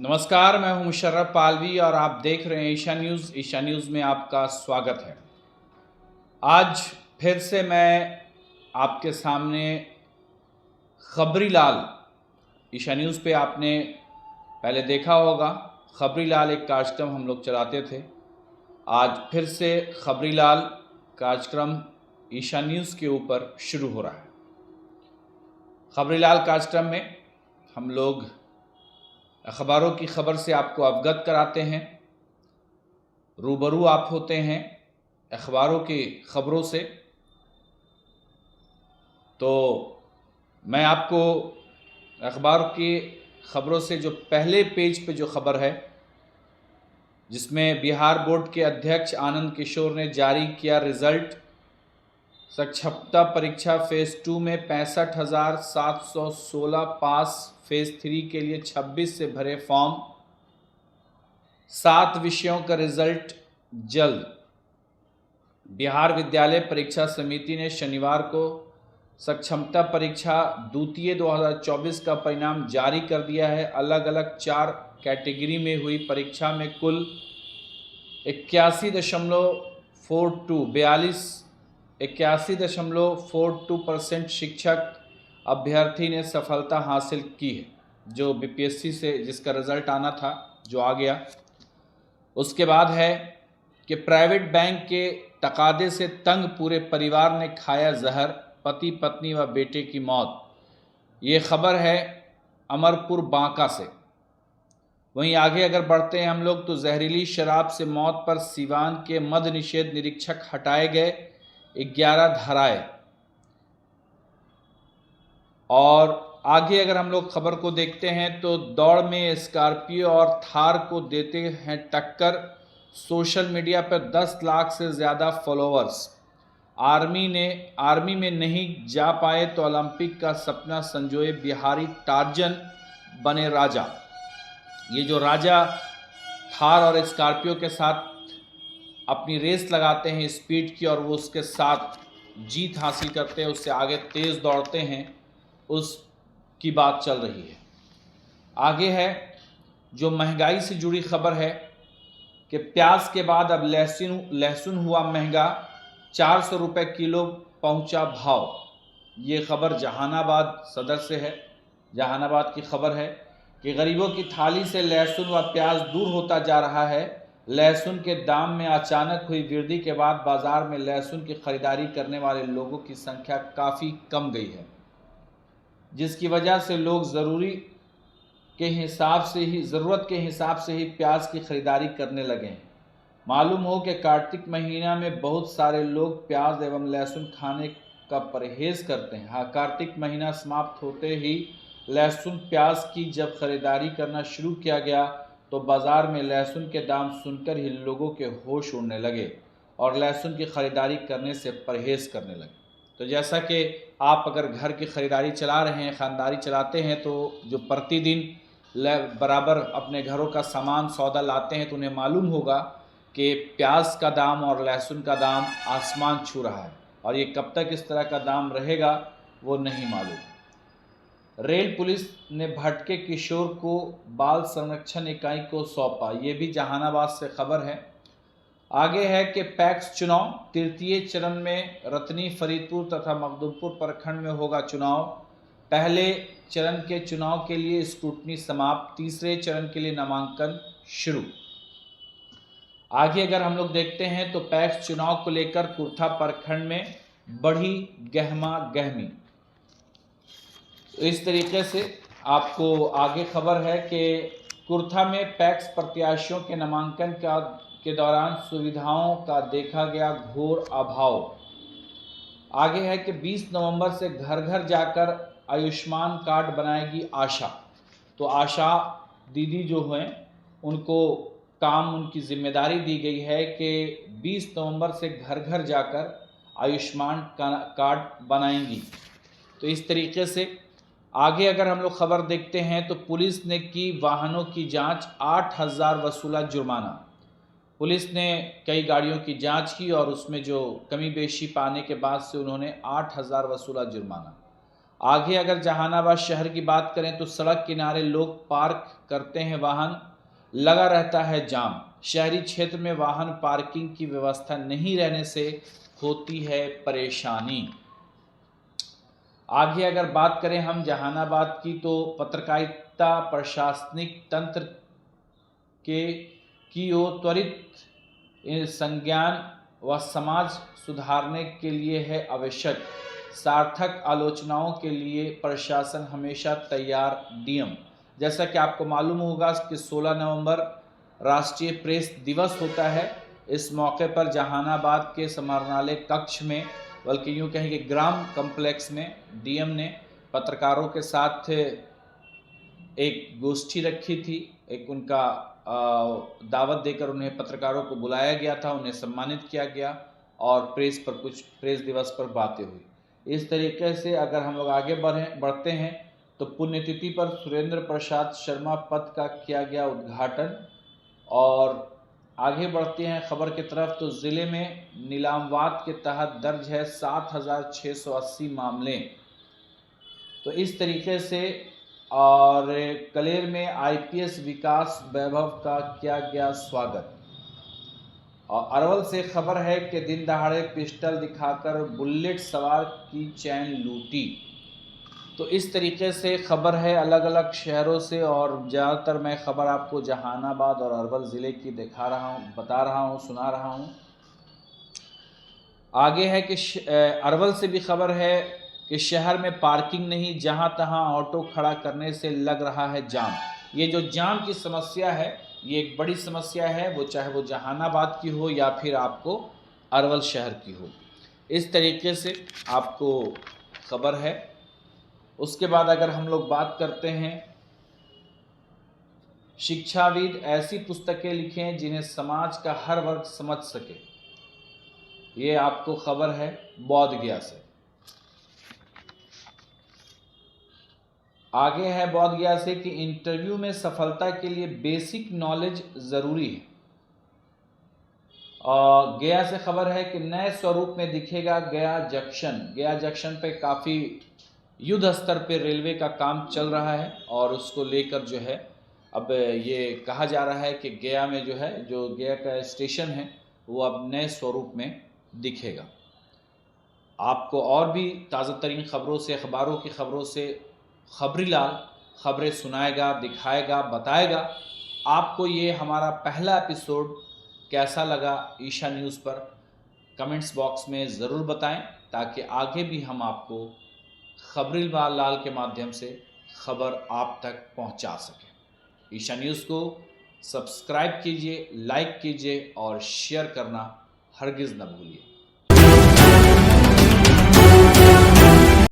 नमस्कार, मैं हूं मुशर्रफ पालवी और आप देख रहे हैं ईशा न्यूज़। ईशा न्यूज़ में आपका स्वागत है। आज फिर से मैं आपके सामने खबरी लाल, ईशा न्यूज़ पे आपने पहले देखा होगा, खबरी लाल एक कार्यक्रम हम लोग चलाते थे। आज फिर से खबरी लाल कार्यक्रम ईशा न्यूज़ के ऊपर शुरू हो रहा है। खबरी लाल कार्यक्रम में हम लोग अखबारों की खबर से आपको अवगत कराते हैं, रूबरू आप होते हैं अखबारों की खबरों से। तो मैं आपको अखबार की खबरों से जो पहले पेज पे जो खबर है, जिसमें बिहार बोर्ड के अध्यक्ष आनंद किशोर ने जारी किया रिजल्ट। साक्षरता परीक्षा फेज़ 2 में 65,716 पास, फेज़ 3 के लिए 26 से भरे फॉर्म। 7 विषयों का रिजल्ट जल्द। बिहार विद्यालय परीक्षा समिति ने शनिवार को सक्षमता परीक्षा द्वितीय 2024 का परिणाम जारी कर दिया है। अलग अलग 4 कैटेगरी में हुई परीक्षा में कुल 81.42% शिक्षक अभ्यर्थी ने सफलता हासिल की है। जो बीपीएससी से जिसका रिजल्ट आना था, जो आ गया। उसके बाद है कि प्राइवेट बैंक के तकादे से तंग पूरे परिवार ने खाया जहर, पति पत्नी व बेटे की मौत। ये खबर है अमरपुर बांका से। वहीं आगे अगर बढ़ते हैं हम लोग, तो जहरीली शराब से मौत पर सीवान के मद्य निषेध निरीक्षक हटाए गए, 11 धाराएं। और आगे अगर हम लोग खबर को देखते हैं तो दौड़ में स्कॉर्पियो और थार को देते हैं टक्कर, सोशल मीडिया पर 10 लाख से ज़्यादा फॉलोअर्स। आर्मी में नहीं जा पाए तो ओलंपिक का सपना संजोए, बिहारी टार्जन बने राजा। ये जो राजा थार और स्कॉर्पियो के साथ अपनी रेस लगाते हैं स्पीड की, और वो उसके साथ जीत हासिल करते हैं, उससे आगे तेज़ दौड़ते हैं, उसकी बात चल रही है। आगे है जो महंगाई से जुड़ी खबर है कि प्याज के बाद अब लहसुन हुआ महंगा, 400 रुपये किलो पहुंचा भाव। ये खबर जहानाबाद सदर से है। जहानाबाद की खबर है कि गरीबों की थाली से लहसुन व प्याज दूर होता जा रहा है। लहसुन के दाम में अचानक हुई वृद्धि के बाद बाजार में लहसुन की खरीदारी करने वाले लोगों की संख्या काफ़ी कम गई है, जिसकी वजह से लोग ज़रूरत के हिसाब से ही प्याज की खरीदारी करने लगे हैं। मालूम हो कि कार्तिक महीना में बहुत सारे लोग प्याज एवं लहसुन खाने का परहेज करते हैं। हाँ, कार्तिक महीना समाप्त होते ही लहसुन प्याज की जब खरीदारी करना शुरू किया गया तो बाज़ार में लहसुन के दाम सुनकर ही लोगों के होश उड़ने लगे और लहसुन की खरीदारी करने से परहेज करने लगे। तो जैसा कि आप अगर घर की खरीदारी चला रहे हैं, ख़ानदारी चलाते हैं, तो जो प्रतिदिन बराबर अपने घरों का सामान सौदा लाते हैं, तो उन्हें मालूम होगा कि प्याज का दाम और लहसुन का दाम आसमान छू रहा है, और ये कब तक इस तरह का दाम रहेगा वो नहीं मालूम। रेल पुलिस ने भटके किशोर को बाल संरक्षण इकाई को सौंपा। ये भी जहानाबाद से खबर है। आगे है कि पैक्स चुनाव तृतीय चरण में रतनी, फरीदपुर तथा मखदुमपुर प्रखंड में होगा चुनाव। पहले चरण के चुनाव के लिए स्क्रूटनी समाप्त, तीसरे चरण के लिए नामांकन शुरू। आगे अगर हम लोग देखते हैं तो पैक्स चुनाव को लेकर कुर्था प्रखंड में बढ़ी गहमा गहमी। इस तरीके से आपको आगे खबर है कि कुर्था में पैक्स प्रत्याशियों के नामांकन के दौरान सुविधाओं का देखा गया घोर अभाव। आगे है कि 20 नवंबर से घर घर जाकर आयुष्मान कार्ड बनाएगी आशा। तो आशा दीदी जो हैं, उनको काम, उनकी जिम्मेदारी दी गई है कि 20 नवंबर से घर घर जाकर आयुष्मान कार्ड बनाएंगी। तो इस तरीके से आगे अगर हम लोग खबर देखते हैं तो पुलिस ने की वाहनों की जांच, 8,000 वसूला जुर्माना। पुलिस ने कई गाड़ियों की जांच की और उसमें जो कमी बेशी पाने के बाद से उन्होंने 8,000 वसूला जुर्माना। आगे अगर जहानाबाद शहर की बात करें तो सड़क किनारे लोग पार्क करते हैं वाहन, लगा रहता है जाम। शहरी क्षेत्र में वाहन पार्किंग की व्यवस्था नहीं रहने से होती है परेशानी। आगे अगर बात करें हम जहानाबाद की तो पत्रकारिता प्रशासनिक तंत्र के की ओर त्वरित संज्ञान व समाज सुधारने के लिए है आवश्यक। सार्थक आलोचनाओं के लिए प्रशासन हमेशा तैयार। डीएम, जैसा कि आपको मालूम होगा कि 16 नवंबर राष्ट्रीय प्रेस दिवस होता है। इस मौके पर जहानाबाद के समाहरणालय कक्ष में, बल्कि यूँ कहें कि ग्राम कम्प्लेक्स में, डीएम ने पत्रकारों के साथ एक गोष्ठी रखी थी। एक उनका दावत देकर उन्हें पत्रकारों को बुलाया गया था, उन्हें सम्मानित किया गया और प्रेस दिवस पर बातें हुई। इस तरीके से अगर हम लोग आगे बढ़ते हैं तो पुण्यतिथि पर सुरेंद्र प्रसाद शर्मा पथ का किया गया उद्घाटन। और आगे बढ़ते हैं खबर की तरफ तो ज़िले में नीलामवाद के तहत दर्ज है 7,680 मामले। तो इस तरीके से। और कलेर में आईपीएस विकास वैभव का किया गया स्वागत। और अरवल से खबर है कि दिन दहाड़े पिस्टल दिखाकर बुलेट सवार की चैन लूटी। तो इस तरीके से खबर है अलग अलग शहरों से, और ज़्यादातर मैं खबर आपको जहानाबाद और अरवल ज़िले की दिखा रहा हूँ, बता रहा हूँ, सुना रहा हूँ। आगे है कि अरवल से भी खबर है कि शहर में पार्किंग नहीं, जहां तहां ऑटो खड़ा करने से लग रहा है जाम। ये जो जाम की समस्या है ये एक बड़ी समस्या है, वो चाहे वो जहानाबाद की हो या फिर आपको अरवल शहर की हो। इस तरीके से आपको खबर है। उसके बाद अगर हम लोग बात करते हैं, शिक्षाविद ऐसी पुस्तकें लिखें जिन्हें समाज का हर वर्ग समझ सके। ये आपको खबर है बौद्ध गया से। आगे है बौद्ध गया से कि इंटरव्यू में सफलता के लिए बेसिक नॉलेज जरूरी है। और गया से खबर है कि नए स्वरूप में दिखेगा गया जंक्शन। गया जंक्शन पे काफ़ी युद्ध स्तर पे रेलवे का काम चल रहा है और उसको लेकर जो है अब ये कहा जा रहा है कि गया में जो है, जो गया का स्टेशन है वो अब नए स्वरूप में दिखेगा। आपको और भी ताज़ा तरीन खबरों से, अखबारों की खबरों से खबरीलाल खबरें सुनाएगा, दिखाएगा, बताएगा। आपको ये हमारा पहला एपिसोड कैसा लगा ईशा न्यूज़ पर कमेंट्स बॉक्स में ज़रूर बताएं, ताकि आगे भी हम आपको खबरीलाल के माध्यम से खबर आप तक पहुंचा सकें। ईशा न्यूज़ को सब्सक्राइब कीजिए, लाइक कीजिए और शेयर करना हरगिज़ न भूलिए।